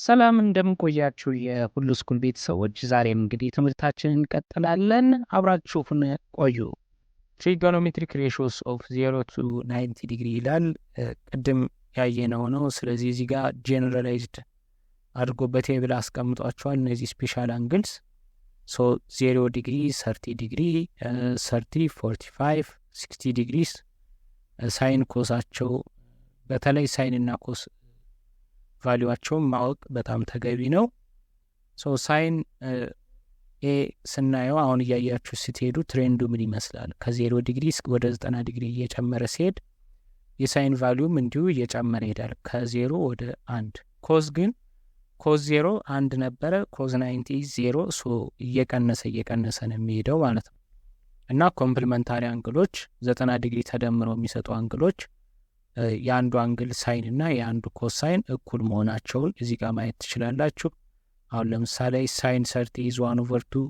ሰላም እንደምን ቆያችሁ የሁሉ ስኩል ቤተሰቦች፣ ዛሬም እንግዲህ ትምህርታችንን እንቀጥላለን። አብራችሁን ቆዩ። ትሪጎኖሜትሪክ ሬሾስ ኦፍ 0 to 90 ዲግሪ ይላል። ቅድም ያየነው ነው። ስለዚህ እዚህ ጋር ጄኔራላይዝድ አድርጎ በቴብል አስቀምጧቸዋል። እነዚህ ስፔሻል አንግልስ 0 ዲግሪ፣ 30 ዲግሪ፣ 30፣ 45፣ 60 ዲግሪስ ሳይን ኮሳቸው፣ በተለይ ሳይን እና ኮስ ቫሊዋቸውን ማወቅ በጣም ተገቢ ነው። ሳይን ኤ ስናየው አሁን እያያችሁ ስትሄዱ ትሬንዱ ምን ይመስላል? ከ0 ዲግሪ ወደ 90 ዲግሪ እየጨመረ ሲሄድ የሳይን ቫሊዩም እንዲሁ እየጨመረ ይሄዳል ከ0 ወደ 1። ኮዝ ግን ኮዝ 0 1 ነበረ፣ ኮዝ 90 0፣ እየቀነሰ ነው የሚሄደው ማለት ነው። እና ኮምፕሊመንታሪ አንግሎች 90 ዲግሪ ተደምረው የሚሰጡ አንግሎች የአንዱ አንግል ሳይን እና የአንዱ ኮስ ሳይን እኩል መሆናቸውን እዚህ ጋር ማየት ትችላላችሁ። አሁን ለምሳሌ ሳይን 30 is 1/2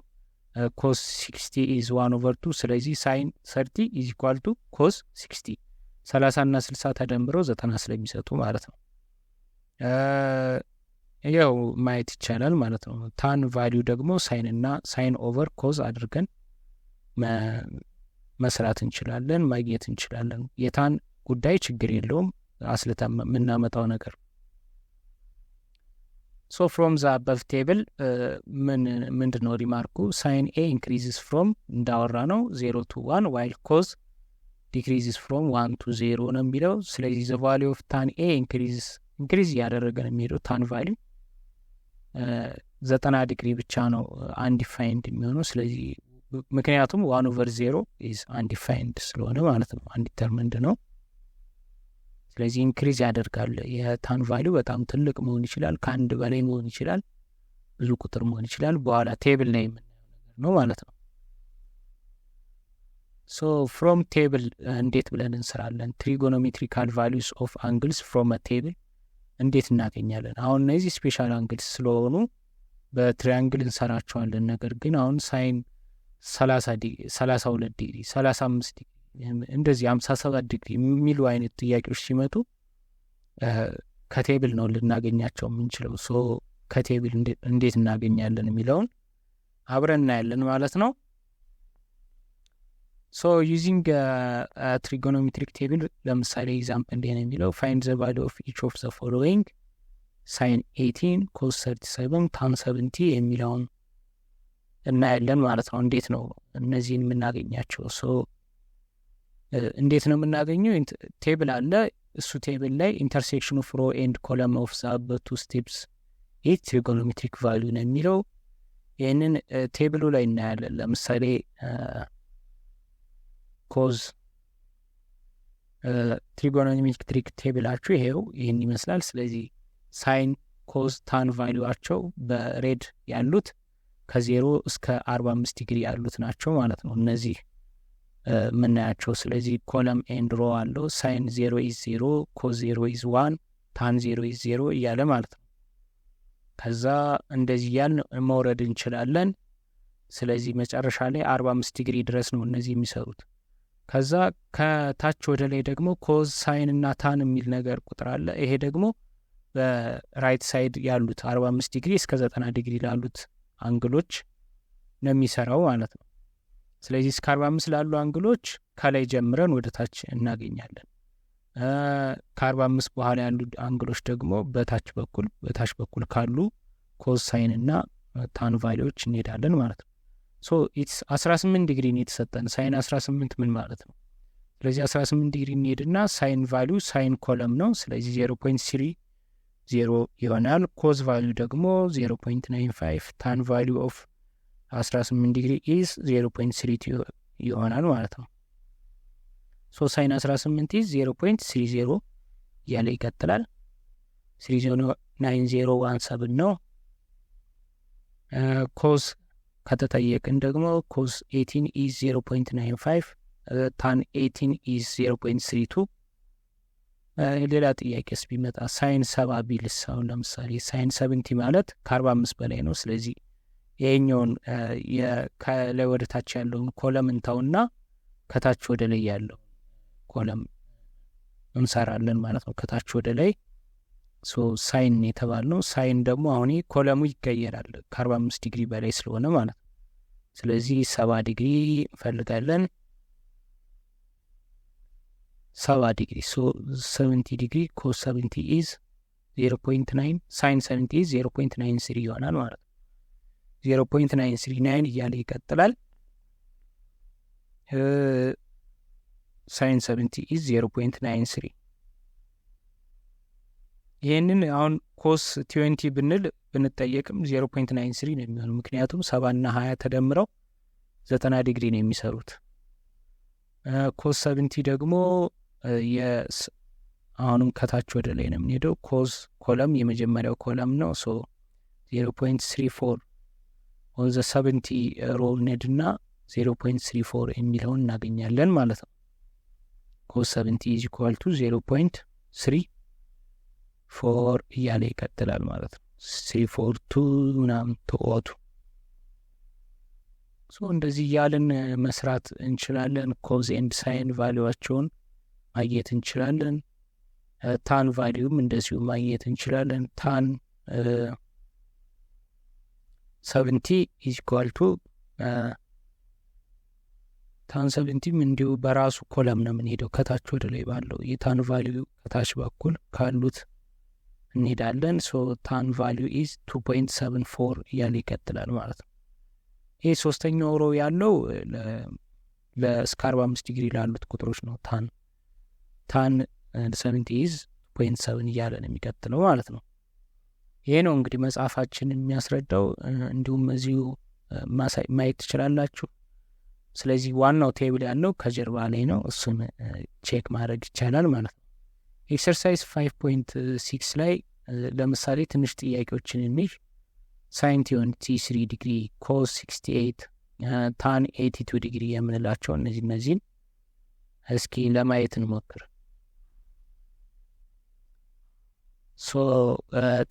ኮስ 60 is 1/2። ስለዚህ ሳይን 30 is equal to ኮስ 60 30 እና 60 ተደምረው 90 ስለሚሰጡ ማለት ነው። ያው ማየት ይቻላል ማለት ነው። ታን ቫሊዩ ደግሞ ሳይን እና ሳይን ኦቨር ኮዝ አድርገን መስራት እንችላለን፣ ማግኘት እንችላለን። የታን ጉዳይ ችግር የለውም፣ አስልታ የምናመጣው ነገር። ፍሮም ዘ አበቭ ቴብል ምንድን ነው ሪማርኩ? ሳይን ኤ ኢንክሪዝስ ፍሮም እንዳወራ ነው 0 to 1 ዋይል ኮዝ ዲክሪዝስ ፍሮም 1 to 0 ነው የሚለው። ስለዚህ ዘ ቫሊዩ ኦፍ ታን ኤ ኢንክሪዝ እያደረገ ነው የሚሄደው። ታን ቫሊዩ 90 ዲግሪ ብቻ ነው አንዲፋይንድ የሚሆነው። ስለዚህ ምክንያቱም 1/0 ኢዝ አንዲፋይንድ ስለሆነ ማለት ነው፣ አንዲተርሚንድ ነው። ስለዚህ ኢንክሪዝ ያደርጋል። የታን ቫሊዩ በጣም ትልቅ መሆን ይችላል፣ ከአንድ በላይ መሆን ይችላል፣ ብዙ ቁጥር መሆን ይችላል። በኋላ ቴብል ላይ የምናየው ነገር ነው ማለት ነው። ፍሮም ቴብል እንዴት ብለን እንሰራለን? ትሪጎኖሜትሪካል ቫሊዩስ ኦፍ አንግልስ ፍሮም ቴብል እንዴት እናገኛለን? አሁን እነዚህ ስፔሻል አንግልስ ስለሆኑ በትሪያንግል እንሰራቸዋለን። ነገር ግን አሁን ሳይን 30 ዲግሪ፣ 32 ዲግሪ፣ 35 ዲግሪ እንደዚህ 57 ዲግሪ የሚሉ አይነት ጥያቄዎች ሲመጡ ከቴብል ነው ልናገኛቸው የምንችለው። ከቴብል እንዴት እናገኛለን የሚለውን አብረን እናያለን ማለት ነው። ዩዚንግ ትሪጎኖሜትሪክ ቴብል ለምሳሌ ኤግዛምፕል እንዴት ነው የሚለው? ፋይንድ ዘ ቫሊዩ ኦፍ ኢች ኦፍ ዘ ፎሎዊንግ ሳይን 18 ኮስ 37 ታን 70 የሚለውን እናያለን ማለት ነው። እንዴት ነው እነዚህን የምናገኛቸው? እንዴት ነው የምናገኘው? ቴብል አለ። እሱ ቴብል ላይ ኢንተርሴክሽን ኦፍ ሮ ኤንድ ኮለም ኦፍ ዘ አበቭ ቱ ስቴፕስ ይህ ትሪጎኖሜትሪክ ቫሊዩ ነው የሚለው። ይህንን ቴብሉ ላይ እናያለን። ለምሳሌ ኮዝ ትሪጎኖሜትሪክ ቴብላችሁ ይሄው ይህን ይመስላል። ስለዚህ ሳይን ኮዝ ታን ቫሊዩዋቸው በሬድ ያሉት ከ0 እስከ 45 ዲግሪ ያሉት ናቸው ማለት ነው እነዚህ ምናያቸው። ስለዚህ ኮለም ኤንድ ሮ አለው። ሳይን 0 is 0፣ ኮዝ 0 is 1፣ ታን 0 is 0 እያለ ማለት ነው። ከዛ እንደዚህ እያልን መውረድ እንችላለን። ስለዚህ መጨረሻ ላይ 45 ዲግሪ ድረስ ነው እነዚህ የሚሰሩት። ከዛ ከታች ወደ ላይ ደግሞ ኮዝ ሳይን እና ታን የሚል ነገር ቁጥር አለ። ይሄ ደግሞ በራይት ሳይድ ያሉት 45 ዲግሪ እስከ 90 ዲግሪ ላሉት አንግሎች ነው የሚሰራው ማለት ነው። ስለዚህ እስከ 45 ላሉ አንግሎች ከላይ ጀምረን ወደ ታች እናገኛለን። ከ45 በኋላ ያሉ አንግሎች ደግሞ በታች በኩል ካሉ ኮዝ ሳይን እና ታን ቫሊዎች እንሄዳለን ማለት ነው። ኢትስ 18 ዲግሪ ነው የተሰጠን። ሳይን 18 ምን ማለት ነው? ስለዚህ 18 ዲግሪ እንሄድና ሳይን ቫሊዩ ሳይን ኮለም ነው። ስለዚህ 0.30 ይሆናል። ኮዝ ቫሊዩ ደግሞ 0.95፣ ታን ቫሊዩ ኦፍ 18 ዲግሪ ኢዝ 0.32 ይሆናል ማለት ነው። ሳይን 18 ኢዝ 0.30 እያለ ይቀጥላል። 309017 ነው። ኮዝ ከተጠየቅን ደግሞ ኮዝ 18 ኢዝ 0.95፣ ታን 18 ኢዝ 0.32። ሌላ ጥያቄስ ቢመጣ ሳይን 70 ቢልስ? አሁን ለምሳሌ ሳይን 70 ማለት ከ45 በላይ ነው። ስለዚህ ይሄኛውን ከላይ ወደ ታች ያለውን ኮለም እንተውና ከታች ወደ ላይ ያለው ኮለም እንሰራለን ማለት ነው። ከታች ወደ ላይ ሳይን የተባልነው ሳይን ደግሞ አሁን ኮለሙ ይቀየራል ከ45 ዲግሪ በላይ ስለሆነ ማለት ነው። ስለዚህ 70 ዲግሪ እንፈልጋለን። 70 ዲግሪ 70 ዲግሪ ኮስ 70 ኢዝ 0.9 ሳይን 70 ኢዝ 0.93 ይሆናል ማለት ነው። 0.939 እያለ ይቀጥላል። ሳይን 70 ኢዝ 0.93 ይህንን አሁን ኮስ 20 ብንጠየቅም 0.93 ነው የሚሆነው። ምክንያቱም 70 እና 20 ተደምረው 90 ዲግሪ ነው የሚሰሩት። ኮስ 70 ደግሞ አሁንም ከታች ወደ ላይ ነው የምንሄደው። ኮስ ኮለም የመጀመሪያው ኮለም ነው። 0.34 ኦን ዘ 70 ሮ እንሄድና 0.34 የሚለውን እናገኛለን ማለት ነው። ኮስ 70 ኢዝ ኢኳል ቱ 0.34 እያለ ይቀጥላል ማለት ነው። 342 ምናምን ተወቱ። እንደዚህ እያለን መስራት እንችላለን። ኮዝ ኤንድ ሳይን ቫሊዋቸውን ማግኘት እንችላለን። ታን ቫሊዩም እንደዚሁ ማግኘት እንችላለን። ታን 70 ኢዝ ኢኳል ቱ ታን 70ም እንዲሁ በራሱ ኮለም ነው የምንሄደው። ከታች ወደ ላይ ባለው የታን ቫሊዩ ከታች በኩል ካሉት እንሄዳለን። ታን ቫሊዩ ኢዝ 2.74 እያለ ይቀጥላል ማለት ነው። ይህ ሶስተኛው ሮ ያለው እስከ 45 ዲግሪ ላሉት ቁጥሮች ነው። ታን 70 ኢዝ 2.7 እያለ ነው የሚቀጥለው ማለት ነው። ይሄ ነው እንግዲህ መጽሐፋችን የሚያስረዳው። እንዲሁም እዚሁ ማየት ትችላላችሁ። ስለዚህ ዋናው ቴብል ያለው ከጀርባ ላይ ነው። እሱን ቼክ ማድረግ ይቻላል ማለት ነው። ኤክሰርሳይዝ 5.6 ላይ ለምሳሌ ትንሽ ጥያቄዎችን እንይዝ። ሳይን 23 ዲግሪ፣ ኮስ 68፣ ታን 82 ዲግሪ የምንላቸው እነዚህን እስኪ ለማየት እንሞክር።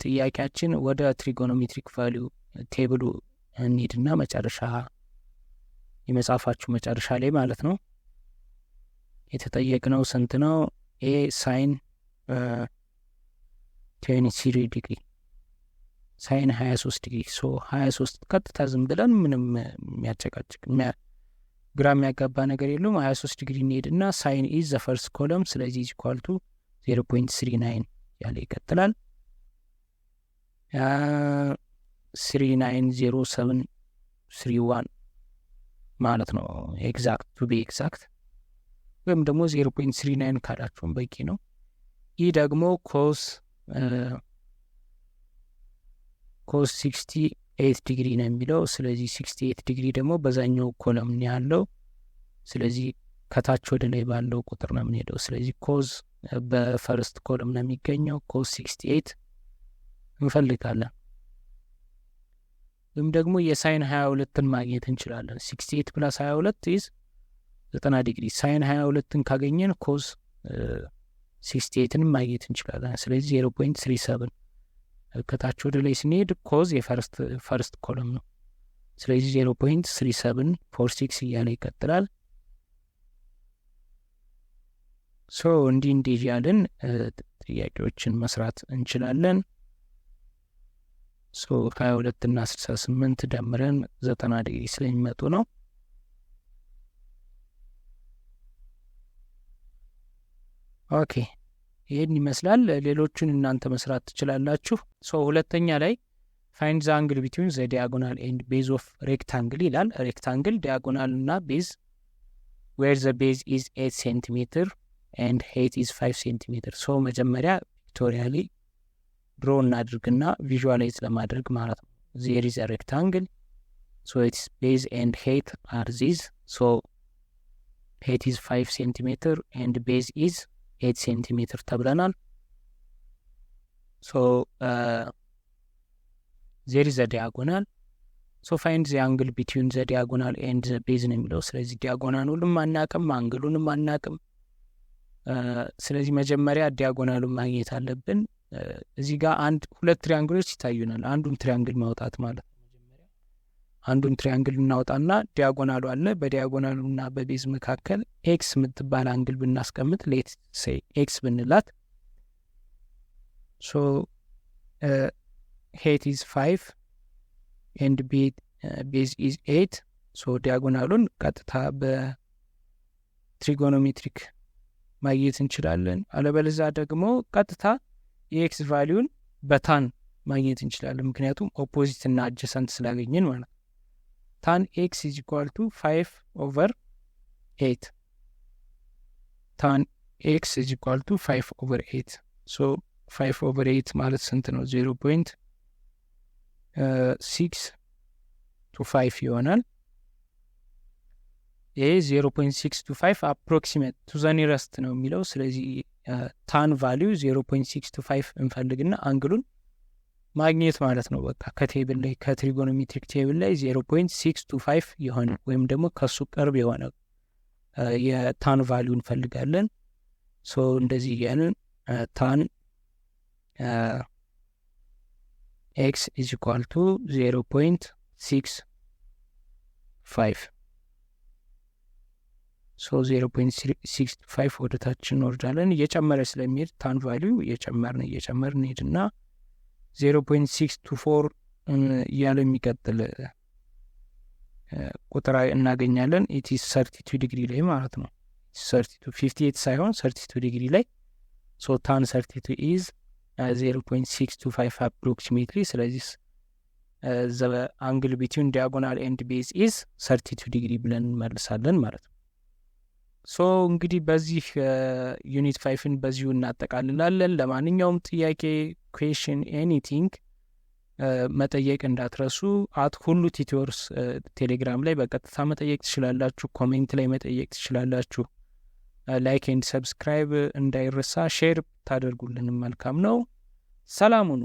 ጥያቄያችን ወደ ትሪጎኖሜትሪክ ቫሊዩ ቴብሉ እንሂድና የመጽሐፋችሁ መጨረሻ ላይ ማለት ነው የተጠየቅነው ስንት ነው? ኤ ሳይን 23 ዲግሪ፣ ሳይን 23 ዲግሪ። 23 ቀጥታ ዝም ብለን ምንም የሚያጨቃጭቅ ግራ የሚያጋባ ነገር የለውም። 23 ዲግሪ እንሄድና ሳይን ኢዝ ዘ ፈርስት ኮለም፣ ስለዚህ ኢዝ ኢኳል ቱ 0.39 ያለ ይቀጥላል። 390731 ማለት ነው ኤግዛክት ቱ ቢ ኤግዛክት፣ ወይም ደግሞ 0.39 ካላችሁም በቂ ነው። ይህ ደግሞ ኮስ 68 ዲግሪ ነው የሚለው። ስለዚህ 68 ዲግሪ ደግሞ በዛኛው ኮለም ነው ያለው። ስለዚህ ከታች ወደ ላይ ባለው ቁጥር ነው የምንሄደው። ስለዚህ ኮዝ በፈርስት ኮለም ነው የሚገኘው። ኮዝ 68 እንፈልጋለን። ወይም ደግሞ የሳይን 22ን ማግኘት እንችላለን። 68 ፕላስ 22 ኢዝ 90 ዲግሪ። ሳይን 22ን ካገኘን ኮዝ 68ን ማግኘት እንችላለን። ስለዚህ 0.37 ከታች ወደ ላይ ስንሄድ ኮዝ የፈርስት ኮለም ነው። ስለዚህ 0.3746 እያለ ይቀጥላል። እንዲህ እያልን ጥያቄዎችን መስራት እንችላለን። 22 እና 68 ደምረን 90 ዲግሪ ስለሚመጡ ነው። ኦኬ ይህን ይመስላል። ሌሎቹን እናንተ መስራት ትችላላችሁ። ሁለተኛ ላይ ፋይንድ ዘ አንግል ቢትዊን ዘ ዲያጎናል ኤንድ ቤዝ ኦፍ ሬክታንግል ይላል። ሬክታንግል ዲያጎናል እና ቤዝ ዌር ዘ ቤዝ ኢዝ 8 ሴንቲሜትር ኤንድ ሄይት ኢዝ 5 ሴንቲሜትር። መጀመሪያ ፒክቶሪያሊ ድሮ እናድርግና ቪዥዋላይዝ ለማድረግ ማለት ነው። ዜር ኢዝ አ ሬክታንግል ኢትስ ቤዝ ኤንድ ሄይት አር ዚዝ። ሄይት ኢዝ 5 ሴንቲሜትር ኤንድ ቤዝ ኢዝ 8 ሴንቲሜትር ተብለናል። ዜር ኢዝ አ ዲያጎናል ፋይንድ ዘ አንግል ቢትዊን ዘ ዲያጎናል ኤንድ ዘ ቤዝ ነው የሚለው። ስለዚህ ዲያጎናሉንም አናቅም፣ አንግሉንም አናቅም። ስለዚህ መጀመሪያ ዲያጎናሉን ማግኘት አለብን። እዚህ ጋር ሁለት ትሪያንግሎች ይታዩናል። አንዱን ትሪያንግል ማውጣት ማለት ነው። መጀመሪያ አንዱን ትሪያንግል እናውጣና ዲያጎናሉ አለ። በዲያጎናሉና በቤዝ መካከል ኤክስ የምትባል አንግል ብናስቀምጥ ሌት ሴይ ኤክስ ብንላት ሶ height is 5 and base is 8 ሶ ዲያጎናሉን ቀጥታ በትሪጎኖሜትሪክ ማግኘት እንችላለን። አለበለዚያ ደግሞ ቀጥታ የኤክስ ቫልዩን በታን ማግኘት እንችላለን፣ ምክንያቱም ኦፖዚት እና አጀሰንት ስላገኘን ማለት ነው። ታን ኤክስ ኢዝ ኢኳል ቱ 5/8 ታን ኤክስ ኢዝ ኢኳል ቱ 5/8 ሶ 5/8 ማለት ስንት ነው? 0.625 ይሆናል። ይሄ 0.625 አፕሮክሲሜት ቱ ዘ ኒረስት ነው የሚለው። ስለዚህ ታን ቫልዩ 0.625 እንፈልግና አንግሉን ማግኘት ማለት ነው። በቃ ከቴብል ላይ ከትሪጎኖሜትሪክ ቴብል ላይ 0.625 የሆነ ወይም ደግሞ ከሱ ቅርብ የሆነ የታን ቫልዩ እንፈልጋለን። ሶ እንደዚህ ያንን ታን ኤክስ ኢዝ ኢኳል ቱ 0.65 ሶ 0.65 ወደ ታች እንወርዳለን። እየጨመረ ስለሚሄድ ታን ቫልዩ እየጨመርን ሄድና 0.624 እያለ የሚቀጥል ቁጥር እናገኛለን። ኢትስ 32 ዲግሪ ላይ ማለት ነው። 58 ሳይሆን 32 ዲግሪ ላይ ሶ ታን 32 ኢዝ 0.625 አፕሮክሲሜትሊ። ስለዚህ ዘ አንግል ቢትዊን ዲያጎናል ኤንድ ቤዝ ኢዝ 32 ዲግሪ ብለን እንመልሳለን ማለት ነው። ሶ እንግዲህ በዚህ ዩኒት 5ን በዚሁ እናጠቃልላለን። ለማንኛውም ጥያቄ ኩዌሽን ኤኒቲንግ መጠየቅ እንዳትረሱ። ሁሉ ቲዩተርስ ቴሌግራም ላይ በቀጥታ መጠየቅ ትችላላችሁ። ኮሜንት ላይ መጠየቅ ትችላላችሁ። ላይክ ኤንድ ሰብስክራይብ እንዳይረሳ። ሼር ታደርጉልን መልካም ነው። ሰላም ሁኑ።